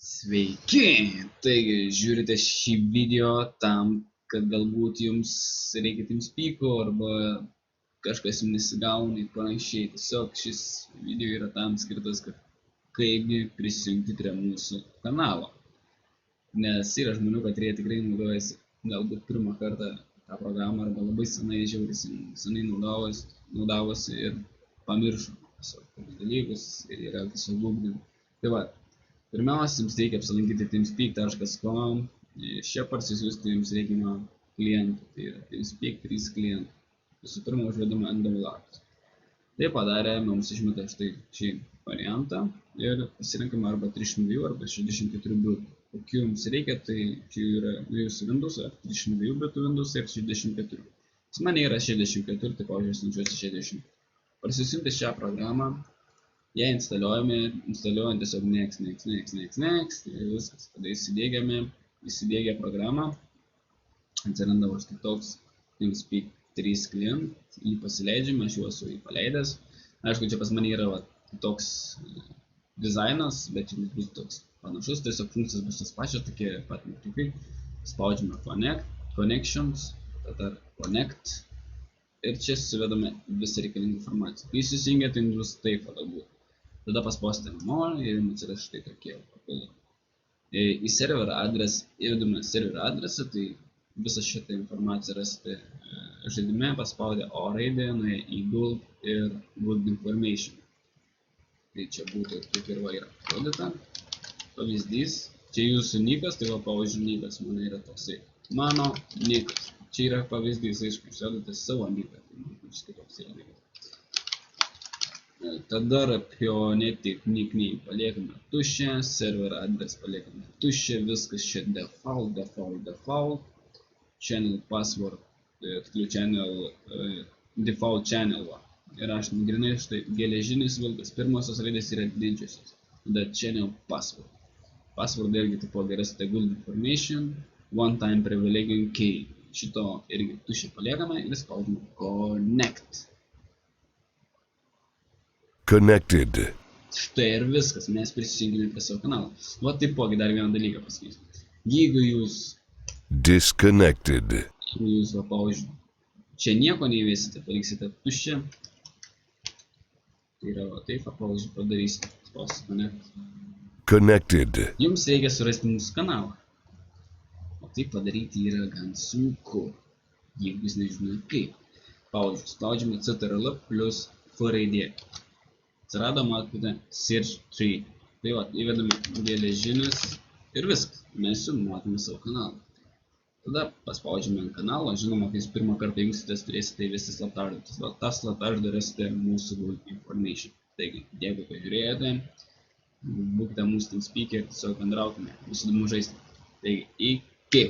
Sveiki! Taigi, žiūrite šį video tam, kad galbūt jums reikia TeamSpeak'o arba kažkas jums nesigauna ir panašiai. Tiesiog šis video yra tam skirtas, kad kaipgi prisijungti prie mūsų kanalo. Nes yra žmonių, kad jie tikrai naudojasi galbūt pirmą kartą tą programą arba labai senai naudavosi ir pamiršo tokius dalykus ir yra tiesiog gugdami. Tai va, pirmiausia, jums reikia apsilankyti teamspeak.com. Čia parsisiųsti jums reikia klientų, tai yra TeamSpeak 3 klientų. Visų pirma, užvedame ant downloads. Tai padarę, mums išmeta štai šį variantą ir pasirinkame arba 302 arba 64 bitų. Kokių jums reikia, tai čia yra jūsų Windows, 302 bitų Windows ir 64. Pas mane yra 64, tai pavyzdžiui, siunčiuosi 60. Parsisiunti šią programą, ją instaliuojant tiesiog next, tai viskas. Tada įsidėgę programą, atsiranda štai toks TeamSpeak 3 klient, jį pasileidžiame, aš juos jau paleidęs. Aišku, čia pas mane yra toks dizainas, bet jums bus toks panašus, tiesiog funkcijos bus tas pačios, tokie pat mygtukai. Spaudžiame Connections, tada Connect. Ir čia suvedame visą reikalingą informaciją. Kai susijungia, tai bus taip galbūt. Tada paspausite More ir jums atsiras štai tokie papildomi. Į serverio adresą, įvedame serverio adresą, tai visą šitą informaciją rasite žaidime, paspaudę O raidę, nuėję į Gulp ir Gulp Information. Tai čia būtų kaip ir yra parodyta. Pavyzdys, čia jūsų nikas, tai va pavyzdžiui nikas, mano yra toksai. Mano nikas. Čia yra pavyzdys, aišku, jūs vedate savo niką, tai kitoks yra nikas. Tada Rapionetic nickname paliekame tuščią, server adres paliekame tuščią, viskas čia default, channel password, default channel va. Ir aš grinai štai geležinis vilkas, pirmosios raidės yra didžiosios, tada channel password. Password irgi tipo rasite Gulp Information, one time privileging key. Šito irgi tuščiai paliekame ir spaudžiame Connect. Connected. Štai ir viskas, mes prisijungime prie savo kanalą. Va taipogi dar vieną dalyką pasakysiu. Jeigu jūs Disconnected. va pavyzdžiui, čia nieko neįvesite, paliksite tuščią. Tai yra va taip, pavyzdžiui, padarysite. Spausite Connect. Connected. Jums reikia surasti mūsų kanalą. O tai padaryti yra gan sunku, jeigu jūs nežinote kaip. Pavyzdžiui, spaudžiame CTRL plus F raidė. Atsirado, matote, Search Tree. Tai va, įvedame geležinis ir viskas. Mes jau matome savo kanalą. Tada paspaudžiame ant kanalo. Žinoma, kai jūs pirmą kartą jungsitės, turėsite įvesti slaptažodžius. Ta slaptažodį rasite mūsų Gulp Information. Taigi, jeigu pažiūrėjote, būkite mūsų TeamSpeak'e ir tiesiog bendraukime. Bus įdomu žaisti. Taigi, iki.